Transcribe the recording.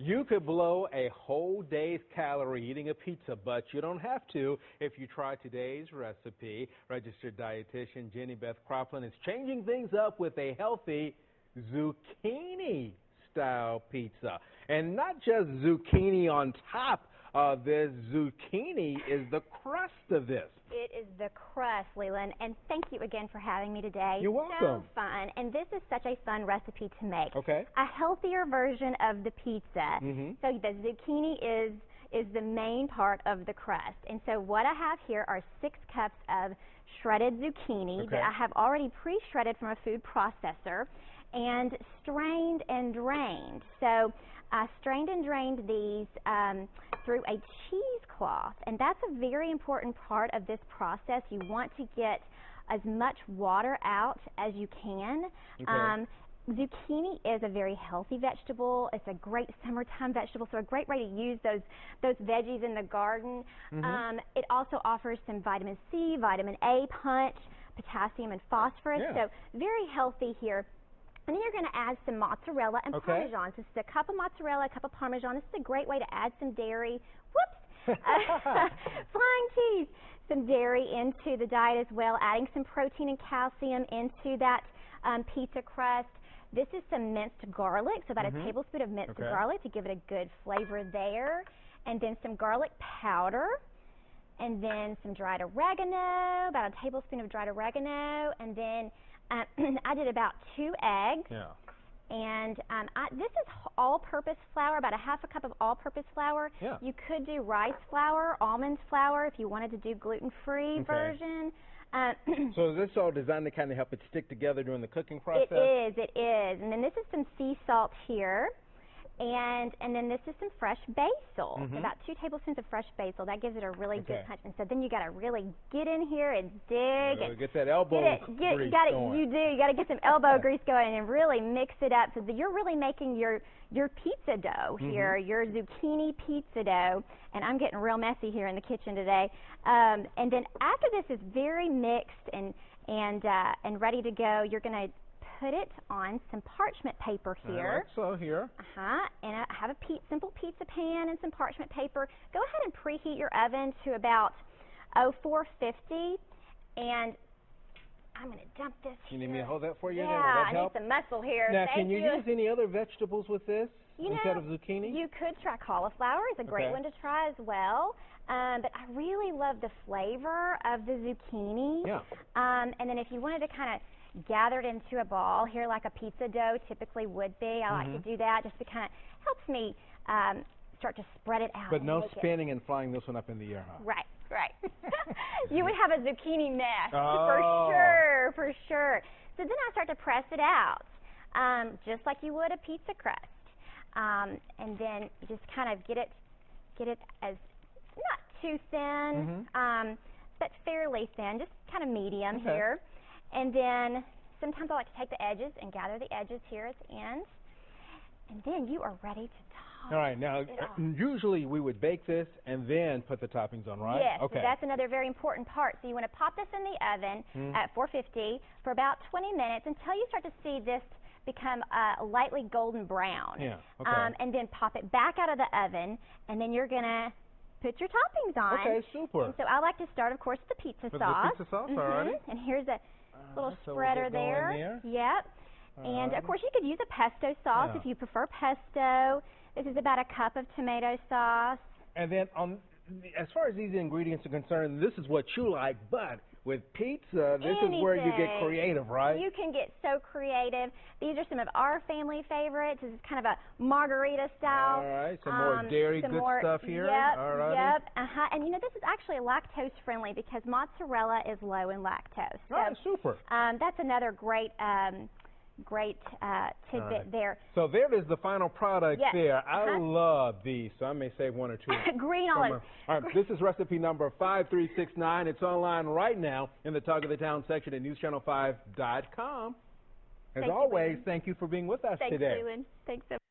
You could blow a whole day's calorie eating a pizza, but you don't have to if you try today's recipe. Registered dietitian Jenny Beth Croplin is changing things up with a healthy zucchini-style pizza. And not just zucchini on top of this, zucchini is the crust of this. It is the crust, Leland, and thank you again for having me today. You're welcome. So fun, and this is such a fun recipe to make. Okay. A healthier version of the pizza. So the zucchini is the main part of the crust. And so what I have here are 6 cups of shredded zucchini that I have already pre-shredded from a food processor and strained and drained. So I strained and drained these through a cheesecloth, and that's a very important part of this process. You want to get as much water out as you can. Zucchini is a very healthy vegetable. It's a great summertime vegetable, so a great way to use those veggies in the garden. It also offers some vitamin C, vitamin A punch, potassium and phosphorus, so very healthy here. And then you're going to add some mozzarella and Parmesan. So this is a cup of mozzarella, a cup of Parmesan. This is a great way to add some dairy. Whoops! Flying cheese. Some dairy into the diet as well, adding some protein and calcium into that pizza crust. This is some minced garlic, so about a tablespoon of minced garlic to give it a good flavor there. And then some garlic powder. And then some dried oregano, about a tablespoon of dried oregano. And then I did about 2 eggs, and this is all-purpose flour, about a half a cup of all-purpose flour. You could do rice flour, almond flour, if you wanted to do gluten-free version. So is this all designed to kind of help it stick together during the cooking process? It is. And then this is some sea salt here. And then this is some fresh basil, about 2 tablespoons of fresh basil. That gives it a really good punch. And so then you got to really get in here and dig and get that elbow grease going. You do. You got to get some elbow grease going and really mix it up so that you're really making your pizza dough here, your zucchini pizza dough. And I'm getting real messy here in the kitchen today. And then after this is very mixed and ready to go, you're going to put it on some parchment paper here. So here. And I have a simple pizza pan and some parchment paper. Go ahead and preheat your oven to about 450. And I'm going to dump this here. You need me to hold that for you? Yeah, I need some muscle here. Now, can you use any other vegetables with this instead of zucchini? You could try cauliflower. It's a great one to try as well. But I really love the flavor of the zucchini. And then if you wanted to kind of gather it into a ball here like a pizza dough typically would be, I like to do that just to kind of helps me start to spread it out. But no spinning and flying this one up in the air, huh? Right. You would have a zucchini mess for sure. So then I start to press it out just like you would a pizza crust. And then just kind of get it as not too thin, but fairly thin, just kind of medium here. And then sometimes I like to take the edges and gather the edges here at the end. And then you are ready to top. All right, now usually we would bake this and then put the toppings on, right? Yes, so that's another very important part. So you want to pop this in the oven at 450 for about 20 minutes until you start to see this become lightly golden brown. And then pop it back out of the oven, and then you're going to put your toppings on. Okay, super. And so I like to start, of course, with the pizza sauce. The pizza sauce, all right. And here's a little spreader there. And of course you could use a pesto sauce if you prefer pesto. This is about a cup of tomato sauce. And then as far as these ingredients are concerned, this is what you like, but with pizza, this is where you get creative, right? You can get so creative. These are some of our family favorites. This is kind of a margarita style. All right, some more dairy good stuff here. And you know, this is actually lactose friendly because mozzarella is low in lactose. So, super. That's another great tidbit there. So there is the final product there. I love these, so I may save 1 or 2. Green olives. All right, this is recipe number 5369. It's online right now in the Talk of the Town section at newschannel5.com. As always, thank you for being with us today. Thanks, Leland. Thanks so much.